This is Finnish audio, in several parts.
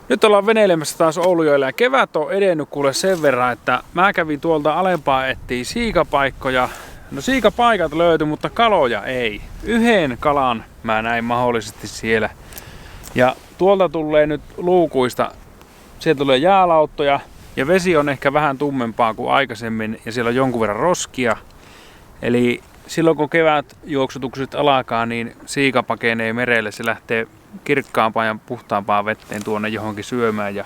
Nyt ollaan veneilemässä taas Oulujoella ja kevät on edennyt kuule sen verran, että mä kävin tuolta alempaa etsiä siikapaikkoja. No siikapaikat löytyi, mutta kaloja ei. Yhden kalan mä näin mahdollisesti siellä. Ja tuolta tulee nyt luukuista, sieltä tulee jäälauttoja ja vesi on ehkä vähän tummempaa kuin aikaisemmin ja siellä on jonkun verran roskia. Eli silloin kun kevät juoksutukset alkaa, niin siika pakenee merelle, se lähtee kirkkaampaan ja puhtaampaan vetteen tuonne johonkin syömään. Ja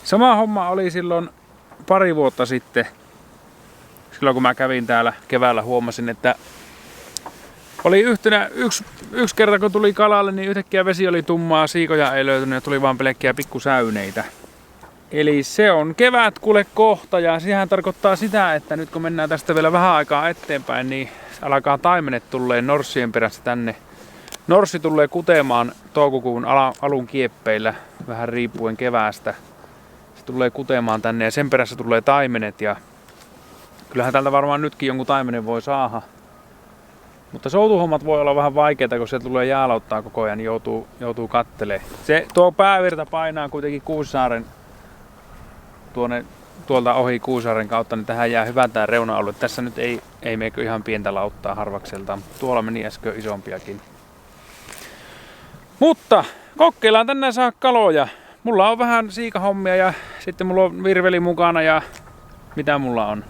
sama homma oli silloin pari vuotta sitten. Silloin kun mä kävin täällä keväällä, huomasin, että oli yksi kerta kun tuli kalalle, niin yhtäkkiä vesi oli tummaa, siikoja ei löytynyt ja tuli vaan pelkkiä pikkusäyneitä. Eli se on kevät kuule kohta ja sehän tarkoittaa sitä, että nyt kun mennään tästä vielä vähän aikaa eteenpäin, niin alkaa taimenet tulee norssien perässä tänne. Norssi tulee kutemaan toukokuun alun kieppeillä, vähän riippuen keväästä. Se tulee kutemaan tänne ja sen perässä tulee taimenet ja kyllähän täältä varmaan nytkin jonkun taimenen voi saada. Mutta soutuhommat voi olla vähän vaikeita, kun se tulee jäälauttaa koko ajan, niin joutuu kattelemaan. Tuo päävirta painaa kuitenkin Kuusaaren tuolta ohi Kuusaaren kautta, niin tähän jää hyvä tää reuna-alue. Tässä nyt ei meikö ihan pientä lauttaa harvakseltaan. Tuolla meni äsken isompiakin. Mutta kokeillaan tänään saa kaloja. Mulla on vähän siikahommia ja sitten mulla on virveli mukana ja mitä mulla on.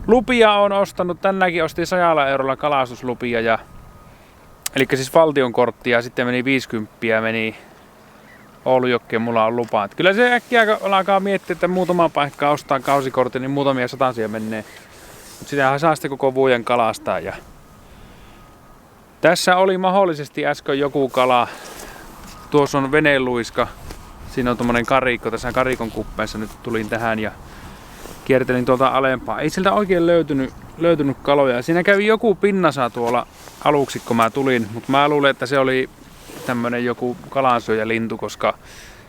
Lupia on ostanut, tänäänkin ostin 100 eurolla kalastuslupia eli siis valtion korttia, sitten meni 50 meni Oulujokkeen, mulla on lupa. Et kyllä se äkkiä alkaa miettiä, että muutama paikka ostaa kausikortin, niin muutamia satasia menee. Mut sitähän saa sitten koko vuoden kalastaa. Ja tässä oli mahdollisesti äsken joku kala. Tuossa on veneluiska. Siinä on tommonen karikko. Tässä karikon kuppeessa nyt tulin tähän ja kiertelin tuolta alempaa. Ei sieltä oikein löytynyt kaloja. Siinä kävi joku pinnasa tuolla aluksi kun mä tulin, mutta mä luulen, että se oli tämmönen joku kalansyöjälintu, koska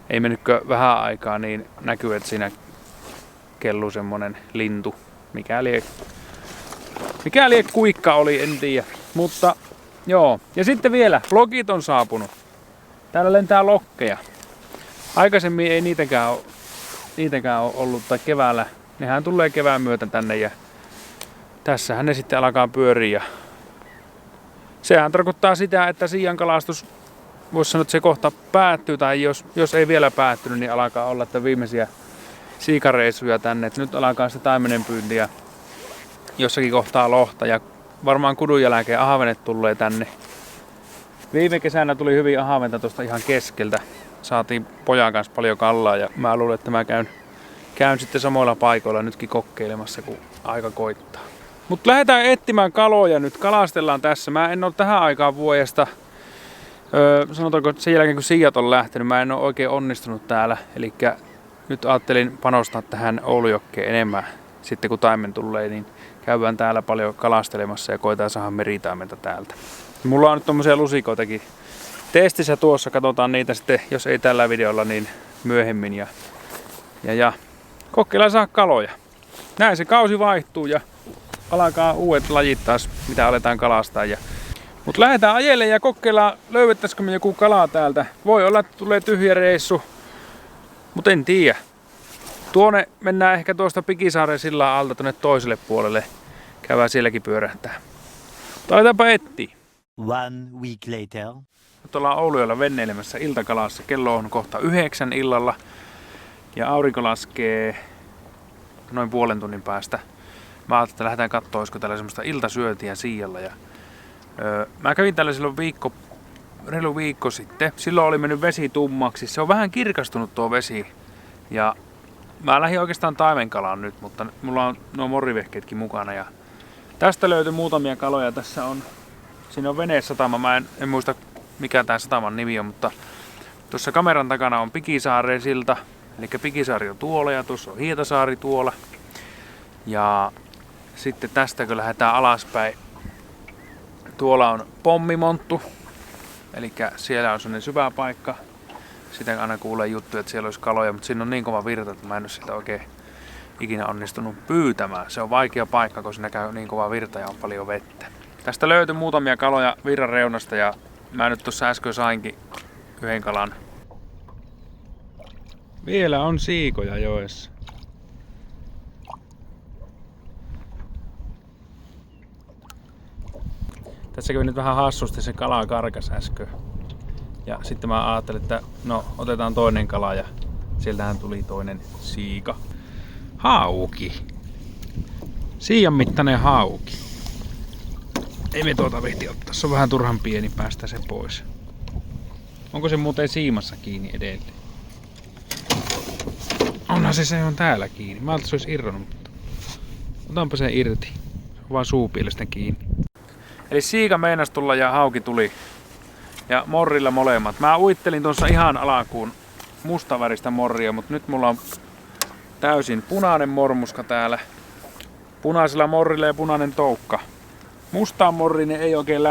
ei mennytkö vähän aikaa, niin näkyy, että siinä kelluu semmonen lintu. Mikäli kuikka oli, en tiedä. Mutta joo. Ja sitten vielä, lokit on saapunut. Täällä lentää lokkeja. Aikaisemmin ei niitäkään ole ollut, tai keväällä. Nehän tulee kevään myötä tänne ja tässähän ne sitten alkaa pyöriä. Sehän tarkoittaa sitä, että siian kalastus, voisi sanoa, että se kohta päättyy, tai jos ei vielä päättynyt, niin alkaa olla että viimeisiä siikareissuja tänne. Et nyt alkaa sitä taimenen pyyntiä jossakin kohtaa lohta ja varmaan kudun jälkeen ahvenet tulee tänne. Viime kesänä tuli hyvin ahventa tuosta ihan keskeltä. Saatiin pojan kanssa paljon kallaa ja mä luulen, että mä käyn sitten samoilla paikoilla nytkin kokeilemassa, kun aika koittaa. Mutta lähdetään etsimään kaloja nyt. Kalastellaan tässä. Mä en ole tähän aikaan vuodesta, sanotaanko sen jälkeen kun siijat on lähtenyt, mä en ole oikein onnistunut täällä. Eli nyt ajattelin panostaa tähän Oulujokkeen enemmän. Sitten kun taimen tulee, niin käydään täällä paljon kalastelemassa ja koetaan saada meritaimenta täältä. Mulla on nyt tommosia lusikoitakin testissä tuossa. Katsotaan niitä sitten, jos ei tällä videolla, niin myöhemmin. Ja kokeillaan saa kaloja. Näin se kausi vaihtuu ja alkaa uudet lajit taas, mitä aletaan kalastaa. Mutta lähdetään ajelle ja kokeillaan, löydettäisikö me joku kalaa täältä. Voi olla, että tulee tyhjä reissu, mutta en tiedä. Tuonne mennään ehkä tuosta Pikisaaren sillan alta tuonne toiselle puolelle. Käydään sielläkin pyörähtää. Mutta aletaanpa etsiä. 1 week later. Nyt ollaan Oulujoella venneilemässä iltakalassa. Kello on kohta 9 illalla ja aurinko laskee noin puolen tunnin päästä. Mä ajattelin, että lähdetään katsoa, olisiko täällä semmoista iltasyöntiä siijalla. Mä kävin täällä silloin reilu viikko sitten. Silloin oli mennyt vesi tummaksi. Se on vähän kirkastunut tuo vesi. Ja mä lähdin oikeastaan taimenkalaan nyt, mutta mulla on nuo morrivehkeetkin mukana. Ja tästä löytyi muutamia kaloja. Siinä on venesatama. Mä en muista mikä tää sataman nimi on, mutta tuossa kameran takana on Pikisaaren silta. Eli Pikisaari on tuolla ja tuossa on Hietasaari tuolla. Ja sitten tästä kun lähdetään alaspäin, tuolla on Pommimonttu. Eli siellä on sellainen syvä paikka. Sitä aina kuulee juttuja, että siellä olisi kaloja, mutta siinä on niin kova virta, että mä en ole sitä oikein ikinä onnistunut pyytämään. Se on vaikea paikka, kun siinä käy niin kova virta ja on paljon vettä. Tästä löytyi muutamia kaloja virran reunasta ja mä nyt tuossa äsken sainkin yhden kalan. Vielä on siikoja joessa. Tässä kävi nyt vähän hassusti, se kala karkas äsken. Ja sitten mä ajattelin, että no otetaan toinen kala ja sieltähän tuli toinen siika. Hauki. Siian mittainen hauki. Ei me tuota vihti ottaa, se on vähän turhan pieni, päästä se pois. Onko se muuten siimassa kiinni edelleen? Onhan se on täällä kiinni. Mä ajattelin, se olisi irronnut, mutta otanpa sen irti. Se on vaan suupielestä kiinni. Eli siika meinas tulla ja hauki tuli. Ja morrilla molemmat. Mä uittelin tuossa ihan alakuun mustaväristä morria, mutta nyt mulla on täysin punainen mormuska täällä. Punaisella morrilla ja punainen toukka. Mustaan morriin ei oikein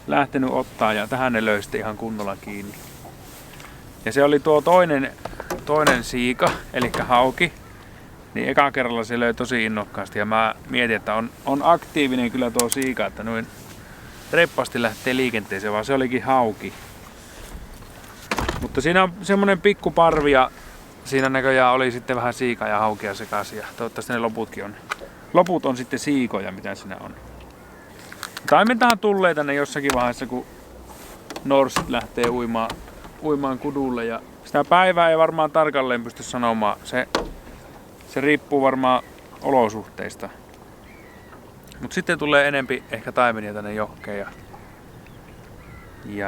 lähtenyt ottaa ja tähän ne löi sitten ihan kunnolla kiinni. Ja se oli tuo toinen siika, eli hauki. Niin eka kerralla se löi tosi innokkaasti ja mä mietin, että on aktiivinen kyllä tuo siika, että noin reippaasti lähtee liikenteeseen, vaan se olikin hauki. Mutta siinä on semmonen pikku parvi ja siinä näköjään oli sitten vähän siikaa ja haukia sekaisin ja toivottavasti ne loputkin on. Loput on sitten siikoja, mitä siinä on. Taimentahan tulee tänne jossakin vaiheessa, kun norsit lähtee uimaan kudulle ja sitä päivää ei varmaan tarkalleen pysty sanomaan. Se riippuu varmaan olosuhteista. Mut sitten tulee enempi ehkä taimenia tänne johkeen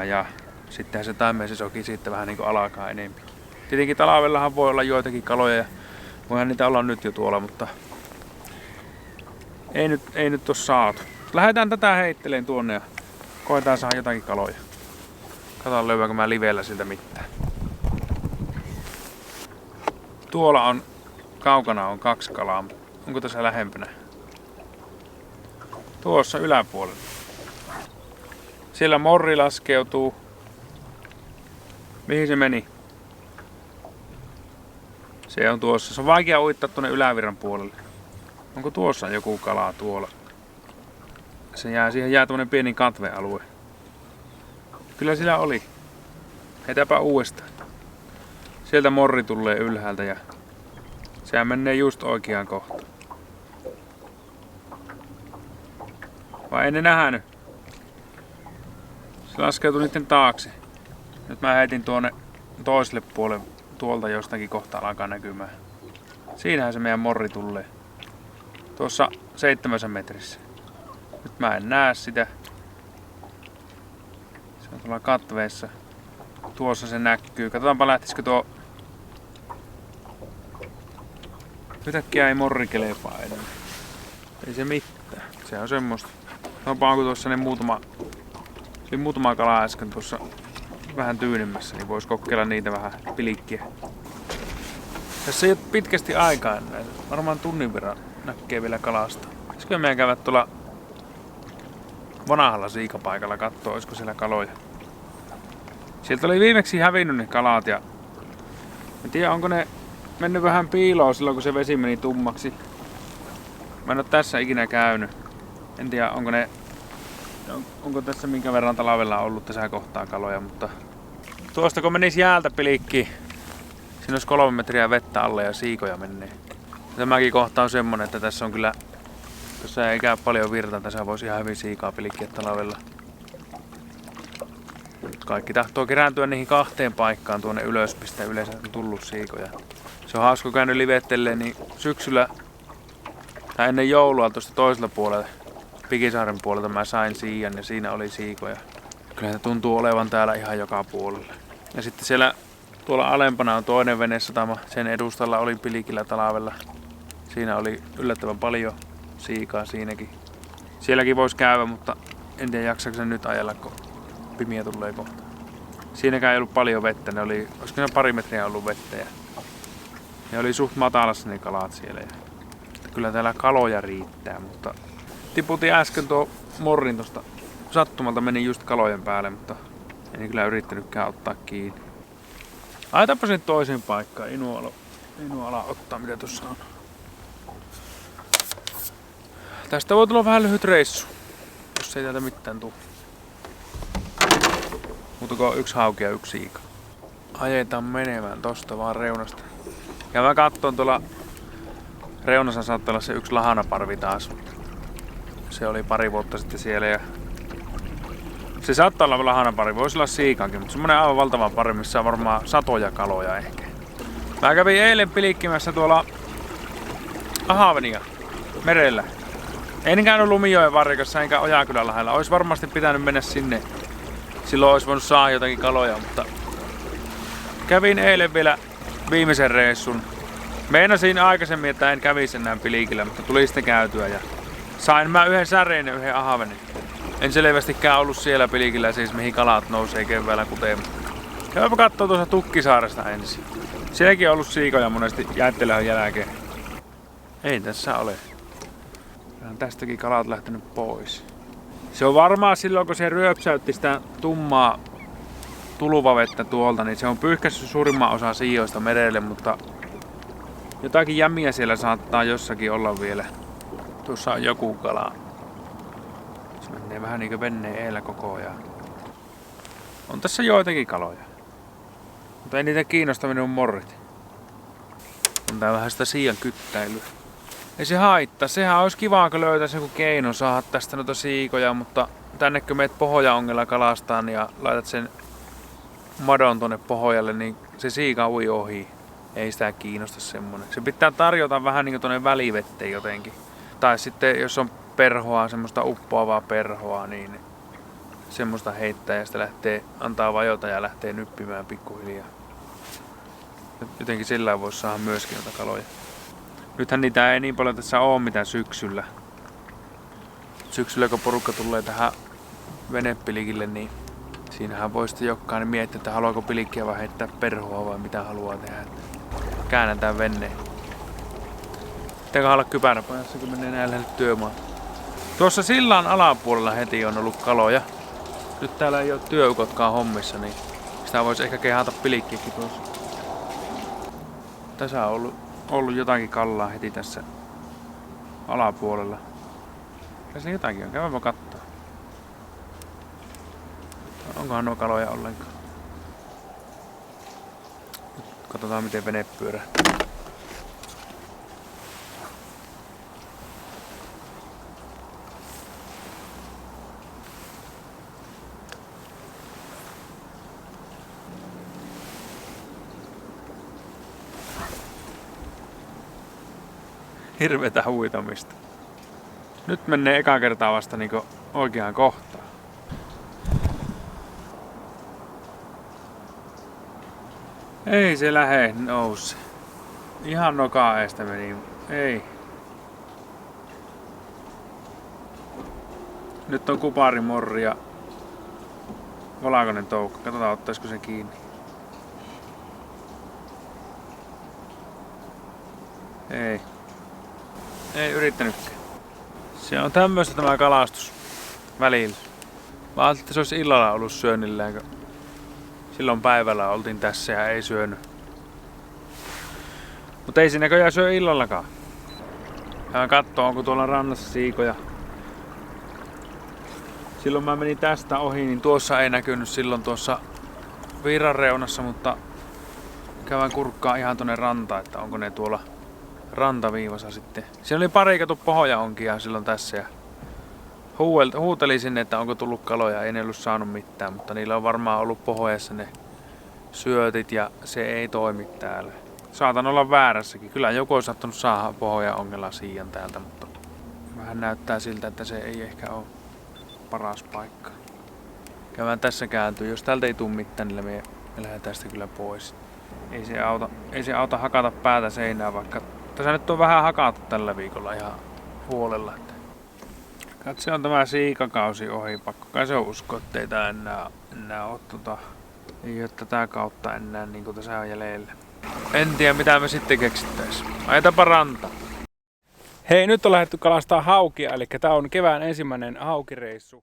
ja sittenhän se taimen se soki siitä vähän niinku alakaan enempi. Tietenkin talvellahan voi olla joitakin kaloja ja voihan niitä olla nyt jo tuolla, mutta ei nyt ole saatu. Lähdetään tätä heitteleen tuonne ja koetaan saada jotakin kaloja. Katsotaan löydäänkö mä livellä siltä mitään. Tuolla on kaukana on 2 kalaa. Onko tässä lähempänä? Tuossa yläpuolella. Siellä morri laskeutuu. Mihin se meni? Se on tuossa. Se on vaikea uittaa tuonne ylävirran puolelle. Onko tuossa joku kala tuolla? Siihen jää tämmönen pieni katvealue. Kyllä sillä oli. Heitäpä uudestaan. Sieltä morri tulee ylhäältä ja sehän menee just oikeaan kohtaan. Vai en ne nähnyt? Se laskeutui niiden taakse. Nyt mä heitin tuonne toiselle puolelle tuolta jostakin kohtaa alkaa näkymään. Siinähän se meidän morri tulee. Tuossa 7 metrissä. Nyt mä en näe sitä. Se on tuolla katveessa. Tuossa se näkyy. Katsotaanpa lähtisikö tuo. Yhtäkkiä ei morri kelepaa edelleen. Ei se mitään. Se on semmoista. Onpa onko tuossa ne muutama kala äsken tuossa vähän tyynemmässä, niin vois kokeilla niitä vähän pilikkiä. Tässä ei ole pitkästi aikaa enää. Varmaan tunnin verran näkee vielä kalasta. Pitäisikö meidän käydä tuolla vanhalla siikapaikalla kattoo, olisiko siellä kaloja. Sieltä oli viimeksi hävinnyt ne kalat ja en tiedä onko ne mennyt vähän piiloon silloin kun se vesi meni tummaksi. Mä en oo tässä ikinä käynyt. En tiedä onko tässä minkä verran talvella ollut tässä kohtaa kaloja, mutta tuosta kun menisi jäältä pilikkiin, siinä olisi 3 metriä vettä alle ja siikoja menee. Tämäkin kohta on semmonen, että tässä on kyllä, tässä ei käy paljon virtaa, tässä voisi ihan hyvin siikaa pilikkiä talvella. Kaikki tahtoo kerääntyä niihin 2 paikkaan tuonne ylös, mistä yleensä on tullut siikoja. Se on hauska käynyt livettelee, niin syksyllä tai ennen joulua tuosta toisella puolella, Pikisaaren puolelta mä sain siian ja siinä oli siikoja. Kyllä se tuntuu olevan täällä ihan joka puolella. Ja sitten siellä tuolla alempana on toinen venesatama. Sen edustalla oli pilikillä talvella. Siinä oli yllättävän paljon siikaa siinäkin. Sielläkin voisi käydä, mutta en tiedä jaksaako se nyt ajella, kun pimiä tulee kohta. Siinäkään ei ollut paljon vettä. Olisiko ne 2 metriä ollut vettä. Ja ne oli suht matalassa ne kalat siellä. Ja kyllä täällä kaloja riittää, mutta tiputin äsken tuo morrin tosta sattumalta, meni just kalojen päälle, mutta en kyllä yrittänytkään ottaa kiinni. Laitapa sen toiseen paikkaan, Inu ala ottaa mitä tuossa on. Tästä voi tulla vähän lyhyt reissu, jos ei täältä mitään tuu. Mutta kun 1 hauki ja 1 siika. Ajetaan menemään tosta vaan reunasta. Ja mä katson tuolla reunassa saattaa olla se yksi lahanaparvi taas. Se oli pari vuotta sitten siellä ja se saattaa olla lahanaparvi, voisi olla siikankin, mutta semmonen aivan valtava pari, missä on varmaan satoja kaloja ehkä. Mä kävin eilen pilikkimässä tuolla Ahavenia merellä. En käynyt Lumijoen varrikassa enkä Ojakylän lähellä. Ois varmasti pitänyt mennä sinne. Silloin olisi voinut saada jotakin kaloja, mutta kävin eilen vielä viimeisen reissun. Meinasin aikaisemmin, että en kävisi enää pilikillä, mutta tuli sitten käytyä ja sain mä yhden säreen ja yhden ahavenin. En selvästikään ollut siellä pilikillä, siis mihin kalat nousee keväällä kutemaan. Käydäpä kattoo tuossa Tukkisaaresta ensin. Sielläkin on ollut siikoja monesti jäittelehön jälkeen. Ei tässä ole. Tästäkin kalat lähtenyt pois. Se on varmaan silloin, kun se ryöpsäytti sitä tummaa tuluvavettä tuolta, niin se on pyyhkässyt suurimman osa siijoista merelle, mutta jotakin jämiä siellä saattaa jossakin olla vielä. Tuossa on joku kala. Se menee vähän niinku venneen eellä koko ajan. On tässä joitakin kaloja. Mutta ei niitä kiinnosta minun morrit. On tää vähän sitä siian kyttäilyä. Ei se haittaa. Sehän olisi kiva, kun löytäisi joku keino saada tästä noita siikoja, mutta tänne kun meet Pohjoja-ongella kalastaan ja laitat sen madon tonne Pohjalle, niin se siika ui ohi. Ei sitä kiinnosta semmonen. Se pitää tarjota vähän niinku tonne välivetteen jotenkin. Tai sitten jos on perhoa, semmoista uppoavaa perhoa, niin semmoista heittää ja sitä lähtee, antaa vajota ja lähtee nyppimään pikkuhiljaa. Jotenkin sillä voisi saada myöskin noita kaloja. Nythän niitä ei niin paljon tässä oo mitä syksyllä. Syksyllä kun porukka tulee tähän venepilikille, niin siinähän voi sitten jokainen miettiä, että haluaako pilikkiä vai heittää perhoa vai mitä haluaa tehdä. Käännetään veneen. Pitääkö olla kypäräpajassa, kun menee näin lähelle työmaalle. Tuossa sillan alapuolella heti on ollut kaloja. Nyt täällä ei ole työukotkaan hommissa, niin sitä voisi ehkä kehata pilikkiäkin tuossa. Tässä on ollut jotakin kallaa heti tässä alapuolella. Tässä jotakin on, käydäänpä kattoo. Onkohan nuo kaloja ollenkaan? Nyt katsotaan miten vene pyörää. Hirveetä huitamista. Nyt menee eka kertaa vasta niinku oikeaan kohtaan. Ei se lähe nouse. Ihan nokaa eestä meni. Ei. Nyt on kuparimorri ja valkoinen toukka. Katsotaan ottaisiko se kiinni. Ei. Ei yrittänytkään. Se on tämmöistä tämä kalastus välillä. Mä ajattelin, että se olisi illalla ollut syönnillään, kun silloin päivällä oltiin tässä ja ei syönyt. Mutta ei se näköjään syö illallakaan. Ja katsoo, onko tuolla rannassa siikoja. Silloin mä menin tästä ohi, niin tuossa ei näkynyt silloin tuossa virran reunassa, mutta käydään kurkkaa ihan tonne rantaan, että onko ne tuolla rantaviivassa sitten. Siinä oli pari katu Pohjoja-onkia silloin tässä ja huuteli sinne, että onko tullut kaloja. Ei ne ollut saanut mitään, mutta niillä on varmaan ollut Pohjassa ne syötit ja se ei toimi täällä. Saatan olla väärässäkin. Kyllä joku on saattanut saada Pohjoja-ongella siian täältä, mutta vähän näyttää siltä, että se ei ehkä ole paras paikka. Käydään tässä kääntyy. Jos täältä ei tule mitään, niin me lähdetään sitä kyllä pois. Ei se auta hakata päätä seinään, vaikka tässä nyt on vähän hakattu tällä viikolla ihan huolella. Katse on tämä siikakausi ohi. Pakko kai se on uskoa, ettei tää enää ole ei ole tätä kautta enää niin kuin tässä on jäljellä. En tiedä mitä me sitten keksittäis. Ajetaanpa ranta. Hei, nyt on lähdetty kalastaa haukia, eli tää on kevään ensimmäinen haukireissu.